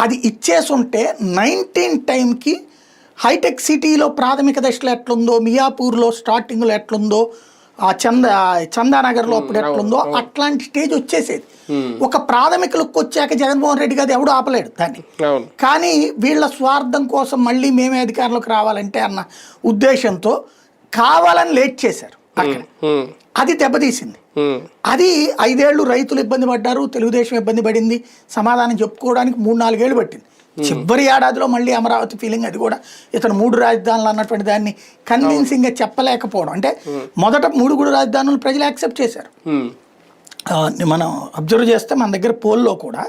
అది ఇచ్చేసి ఉంటే 19 టైంకి హైటెక్ సిటీలో ప్రాథమిక దశలో ఎట్లుందో, మియాపూర్లో స్టార్టింగ్లో ఎట్లుందో, ఆ చందానగర్లో అప్పుడు ఎట్లుందో అట్లాంటి స్టేజ్ వచ్చేసేది. ఒక ప్రాథమిక లుక్ వచ్చాక జగన్మోహన్ రెడ్డి గారు ఎవడు ఆపలేడు దాన్ని. కానీ వీళ్ళ స్వార్థం కోసం మళ్ళీ మేమే అధికారంలోకి రావాలంటే అన్న ఉద్దేశంతో కావాలని లేట్ చేశారు అక్కడ. అది దెబ్బతీసింది. అది 5 ఏళ్ళు రైతులు ఇబ్బంది పడ్డారు, తెలుగుదేశం ఇబ్బంది పడింది, సమాధానం చెప్పుకోవడానికి 3-4 ఏళ్ళు పట్టింది. చివరి ఏడాదిలో మళ్ళీ అమరావతి ఫీలింగ్, అది కూడా ఇతను 3 రాజధానులు అన్నటువంటి దాన్ని కన్విన్సింగ్ గా చెప్పలేకపోవడం. అంటే మొదట 3 రాజధానులు ప్రజలు యాక్సెప్ట్ చేశారు. మనం అబ్జర్వ్ చేస్తే మన దగ్గర పోల్లో కూడా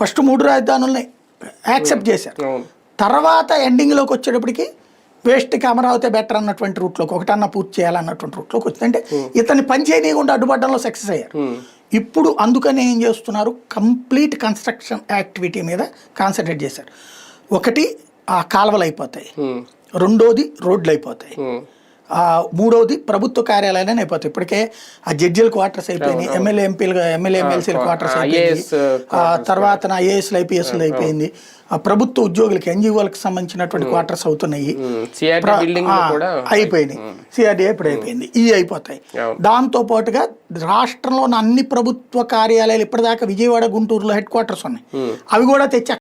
ఫస్ట్ 3 రాజధానుల్ని యాక్సెప్ట్ చేశారు. తర్వాత ఎండింగ్లోకి వచ్చేటప్పటికి వేస్ట్కి అమరావతి బెటర్ అన్నటువంటి రూట్లోకి, ఒకటన్నా పూర్తి చేయాలన్నటువంటి రూట్లోకి వచ్చింది. అంటే ఇతన్ని పని చేయనీయకుండా అడ్డుపడడంలో సక్సెస్ అయ్యారు. ఇప్పుడు అందుకని ఏం చేస్తున్నారు, కంప్లీట్ కన్స్ట్రక్షన్ యాక్టివిటీ మీద కాన్సన్ట్రేట్ చేశారు. ఒకటి ఆ కాలువలు అయిపోతాయి, రెండోది రోడ్లు అయిపోతాయి, మూడవది ప్రభుత్వ కార్యాలయాలు అయిపోతాయి. ఇప్పటికే ఆ జడ్జిల క్వార్టర్స్ అయిపోయినాయి, ఎమ్మెల్యేల క్వార్టర్స్ అయిపోయింది, తర్వాత ఐఏఎస్లు ఐపీఎస్లు అయిపోయింది, ఆ ప్రభుత్వ ఉద్యోగులకి ఎన్జిఓలకు సంబంధించినటువంటి క్వార్టర్స్ అవుతున్నాయి, అయిపోయినాయి, సిఆర్డీఏ ఇప్పుడు అయిపోయింది, ఇవి అయిపోతాయి. దాంతో పాటుగా రాష్ట్రంలో ఉన్న అన్ని ప్రభుత్వ కార్యాలయాలు ఇప్పటిదాకా విజయవాడ, గుంటూరులో హెడ్ క్వార్టర్స్ ఉన్నాయి, అవి కూడా తెచ్చి